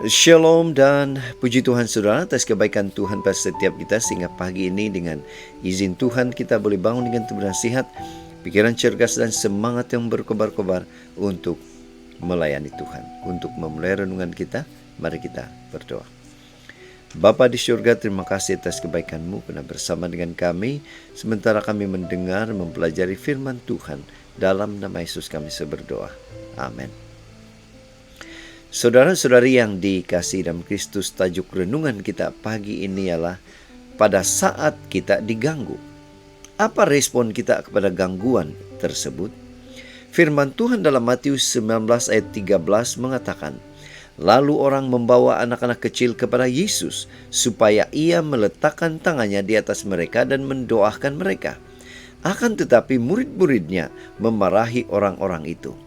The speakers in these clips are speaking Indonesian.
Shalom dan puji Tuhan saudara atas kebaikan Tuhan pada setiap kita sehingga pagi ini dengan izin Tuhan kita boleh bangun dengan tubuh dan sihat, pikiran cergas dan semangat yang berkobar-kobar untuk melayani Tuhan. Untuk memulai renungan kita, mari kita berdoa. Bapa di surga, terima kasih atas kebaikan-Mu karena bersama dengan kami sementara kami mendengar mempelajari firman Tuhan. Dalam nama Yesus kami berdoa. Amin. Saudara-saudari yang dikasihi dalam Kristus, tajuk renungan kita pagi ini ialah pada saat kita diganggu. Apa respon kita kepada gangguan tersebut? Firman Tuhan dalam Matius 19 ayat 13 mengatakan, lalu orang membawa anak-anak kecil kepada Yesus supaya ia meletakkan tangannya di atas mereka dan mendoakan mereka. Akan tetapi murid-muridnya memarahi orang-orang itu.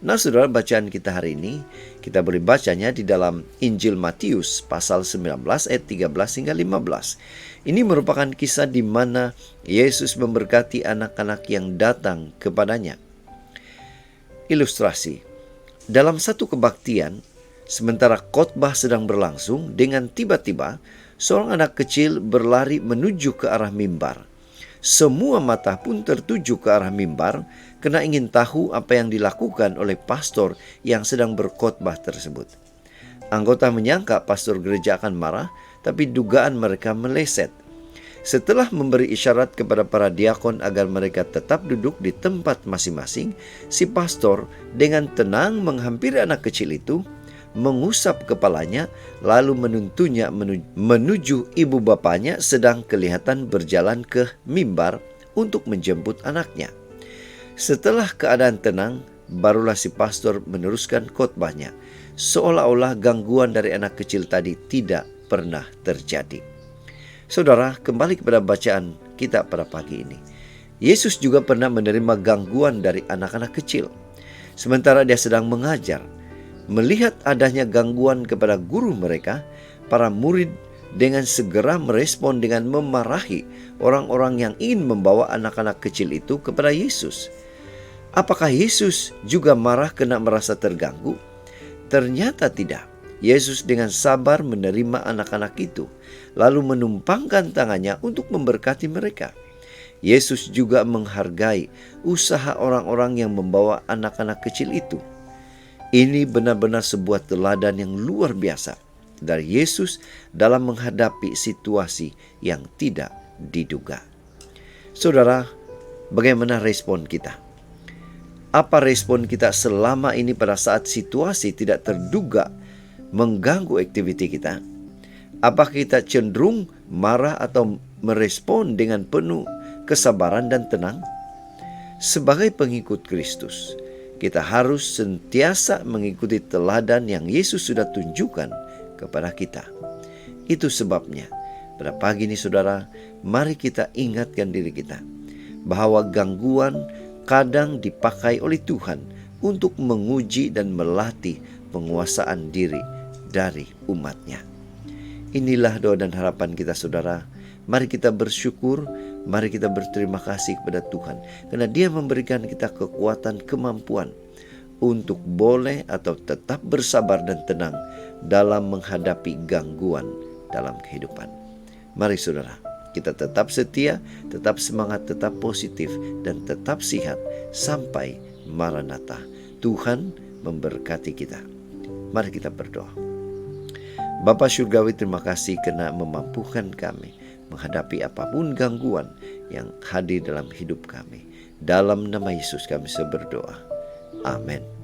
Nah saudara, bacaan kita hari ini kita boleh bacanya di dalam Injil Matius pasal 19 ayat 13 hingga 15. Ini merupakan kisah di mana Yesus memberkati anak-anak yang datang kepadanya. Ilustrasi. Dalam satu kebaktian, sementara khotbah sedang berlangsung, dengan tiba-tiba seorang anak kecil berlari menuju ke arah mimbar. Semua mata pun tertuju ke arah mimbar karena ingin tahu apa yang dilakukan oleh pastor yang sedang berkhotbah tersebut. Anggota menyangka pastor gereja akan marah, tapi dugaan mereka meleset. Setelah memberi isyarat kepada para diakon agar mereka tetap duduk di tempat masing-masing, si pastor dengan tenang menghampiri anak kecil itu, mengusap kepalanya, lalu menuntunnya menuju ibu bapanya sedang kelihatan berjalan ke mimbar untuk menjemput anaknya. Setelah keadaan tenang, barulah si pastor meneruskan khotbahnya, seolah-olah gangguan dari anak kecil tadi tidak pernah terjadi. Saudara, kembali kepada bacaan kita pada pagi ini. Yesus juga pernah menerima gangguan dari anak-anak kecil. Sementara dia sedang mengajar, melihat adanya gangguan kepada guru mereka, para murid dengan segera merespon dengan memarahi orang-orang yang ingin membawa anak-anak kecil itu kepada Yesus. Apakah Yesus juga marah karena merasa terganggu? Ternyata tidak. Yesus dengan sabar menerima anak-anak itu, lalu menumpangkan tangannya untuk memberkati mereka. Yesus juga menghargai usaha orang-orang yang membawa anak-anak kecil itu. Ini benar-benar sebuah teladan yang luar biasa dari Yesus dalam menghadapi situasi yang tidak diduga. Saudara, bagaimana respon kita? Apa respon kita selama ini pada saat situasi tidak terduga mengganggu aktiviti kita? Apakah kita cenderung marah atau merespon dengan penuh kesabaran dan tenang? Sebagai pengikut Kristus, kita harus sentiasa mengikuti teladan yang Yesus sudah tunjukkan kepada kita. Itu sebabnya, pada pagi ini saudara, mari kita ingatkan diri kita bahwa gangguan kadang dipakai oleh Tuhan untuk menguji dan melatih penguasaan diri dari umat-Nya. Inilah doa dan harapan kita saudara. Mari kita bersyukur, mari kita berterima kasih kepada Tuhan karena Dia memberikan kita kekuatan, kemampuan untuk boleh atau tetap bersabar dan tenang dalam menghadapi gangguan dalam kehidupan. Mari saudara, kita tetap setia, tetap semangat, tetap positif, dan tetap sihat sampai Maranatha. Tuhan memberkati kita. Mari kita berdoa. Bapa Surgawi, terima kasih karena memampukan kami menghadapi apapun gangguan yang hadir dalam hidup kami. Dalam nama Yesus kami berdoa. Amin.